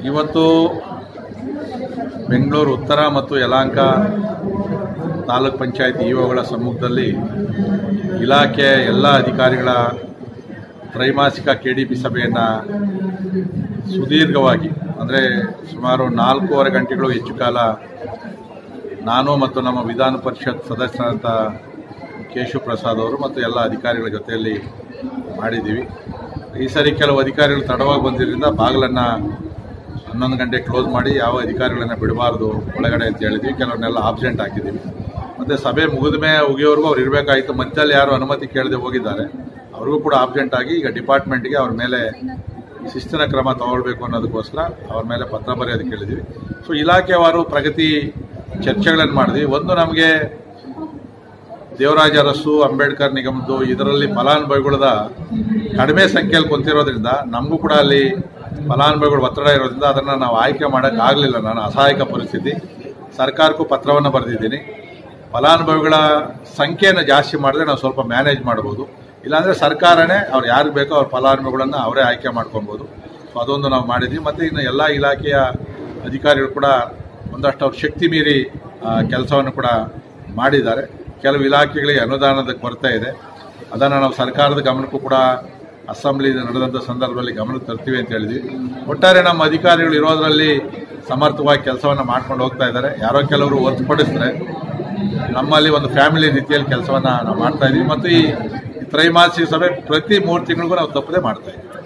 ಇವತ್ತು ಬೆಂಗಳೂರು ಉತ್ತರ ಮತ್ತು ಯಲಹಂಕ ತಾಲೂಕ್ ಪಂಚಾಯತ್ ಇಒಗಳ ಸಮ್ಮುಖದಲ್ಲಿ ಇಲಾಖೆ ಎಲ್ಲ ಅಧಿಕಾರಿಗಳ ತ್ರೈಮಾಸಿಕ ಕೆಡಿಪಿ ಸಭೆಯನ್ನು ಸುದೀರ್ಘವಾಗಿ ಅಂದರೆ ಸುಮಾರು 4.5 ಗಂಟೆಗಳು ಹೆಚ್ಚು ಕಾಲ ನಾನು ಮತ್ತು ನಮ್ಮ ವಿಧಾನ ಪರಿಷತ್ ಸದಸ್ಯರಾದಂಥ ಕೇಶವ್ ಪ್ರಸಾದ್ ಅವರು ಮತ್ತು ಎಲ್ಲ ಅಧಿಕಾರಿಗಳ ಜೊತೆಯಲ್ಲಿ ಮಾಡಿದ್ದೀವಿ. ಈ ಸರಿ ಕೆಲವು ಅಧಿಕಾರಿಗಳು ತಡವಾಗಿ ಬಂದಿದ್ದರಿಂದ ಬಾಗಿಲನ್ನು 11 ಗಂಟೆ ಕ್ಲೋಸ್ ಮಾಡಿ ಯಾವ ಅಧಿಕಾರಿಗಳನ್ನು ಬಿಡಬಾರ್ದು ಒಳಗಡೆ ಅಂತ ಹೇಳಿದ್ವಿ. ಕೆಲವನ್ನೆಲ್ಲ ಆಬ್ಸೆಂಟ್ ಹಾಕಿದ್ದೀವಿ. ಮತ್ತು ಸಭೆ ಮುಗಿಯೋವರೆಗೂ ಅವ್ರು ಇರಬೇಕಾಯಿತು. ಮಧ್ಯದಲ್ಲಿ ಯಾರು ಅನುಮತಿ ಕೇಳದೆ ಹೋಗಿದ್ದಾರೆ, ಅವ್ರಿಗೂ ಕೂಡ ಆಬ್ಸೆಂಟ್ ಆಗಿ ಈಗ ಡಿಪಾರ್ಟ್ಮೆಂಟ್ಗೆ ಅವ್ರ ಮೇಲೆ ಶಿಸ್ತಿನ ಕ್ರಮ ತಗೊಳ್ಬೇಕು ಅನ್ನೋದಕ್ಕೋಸ್ಕರ ಅವ್ರ ಮೇಲೆ ಪತ್ರ ಬರೆಯೋದಕ್ಕೆ ಹೇಳಿದ್ವಿ. ಸೊ ಇಲಾಖೆವಾರು ಪ್ರಗತಿ ಚರ್ಚೆಗಳನ್ನು ಮಾಡಿದ್ವಿ. ಒಂದು, ನಮಗೆ ದೇವರಾಜ ಅರಸು ಅಂಬೇಡ್ಕರ್ ನಿಗಮದ್ದು ಇದರಲ್ಲಿ ಫಲಾನುಭವಿಗಳದ ಕಡಿಮೆ ಸಂಖ್ಯೆಯಲ್ಲಿ ಕುಂತಿರೋದ್ರಿಂದ ನಮಗೂ ಕೂಡ ಅಲ್ಲಿ ಫಲಾನುಭವಿಗಳು ಒತ್ತಡ ಇರೋದ್ರಿಂದ ಅದನ್ನು ನಾವು ಆಯ್ಕೆ ಮಾಡೋಕ್ಕಾಗಲಿಲ್ಲ. ನಾನು ಅಸಹಾಯಕ ಪರಿಸ್ಥಿತಿ. ಸರ್ಕಾರಕ್ಕೂ ಪತ್ರವನ್ನು ಬರೆದಿದ್ದೀನಿ. ಫಲಾನುಭವಿಗಳ ಸಂಖ್ಯೆಯನ್ನು ಜಾಸ್ತಿ ಮಾಡಿದ್ರೆ ನಾವು ಸ್ವಲ್ಪ ಮ್ಯಾನೇಜ್ ಮಾಡ್ಬೋದು. ಇಲ್ಲಾಂದರೆ ಸರ್ಕಾರನೇ ಅವ್ರು ಯಾರಿಗೆ ಬೇಕೋ ಅವ್ರ ಫಲಾನುಭವಿಗಳನ್ನು ಅವರೇ ಆಯ್ಕೆ ಮಾಡ್ಕೊಬೋದು. ಸೊ ಅದೊಂದು ನಾವು ಮಾಡಿದ್ವಿ. ಮತ್ತು ಇನ್ನು ಎಲ್ಲ ಇಲಾಖೆಯ ಅಧಿಕಾರಿಗಳು ಕೂಡ ಒಂದಷ್ಟು ಅವ್ರ ಶಕ್ತಿ ಮೀರಿ ಕೆಲಸವನ್ನು ಕೂಡ ಮಾಡಿದ್ದಾರೆ. ಕೆಲವು ಇಲಾಖೆಗಳಿಗೆ ಅನುದಾನದ ಕೊರತೆ ಇದೆ. ಅದನ್ನು ನಾವು ಸರ್ಕಾರದ ಗಮನಕ್ಕೂ ಕೂಡ ಅಸೆಂಬ್ಲಿ ನಡೆದಂಥ ಸಂದರ್ಭದಲ್ಲಿ ಗಮನಕ್ಕೆ ತರ್ತೀವಿ ಅಂತ ಹೇಳಿದ್ವಿ. ಒಟ್ಟಾರೆ ನಮ್ಮ ಅಧಿಕಾರಿಗಳು ಇರೋದರಲ್ಲಿ ಸಮರ್ಥವಾಗಿ ಕೆಲಸವನ್ನು ಮಾಡ್ಕೊಂಡು ಹೋಗ್ತಾ ಇದ್ದಾರೆ. ಯಾರೋ ಕೆಲವರು ಹೊರತುಪಡಿಸಿದ್ರೆ ನಮ್ಮಲ್ಲಿ ಒಂದು ಫ್ಯಾಮಿಲಿ ರೀತಿಯಲ್ಲಿ ಕೆಲಸವನ್ನು ನಾವು ಮಾಡ್ತಾ ಇದ್ದೀವಿ. ಮತ್ತು ಈ ತ್ರೈಮಾಸಿಕ ಸಭೆ ಪ್ರತಿ 3 ತಿಂಗಳಿಗೂ ನಾವು ತಪ್ಪದೆ ಮಾಡ್ತಾ ಇದ್ದೀವಿ.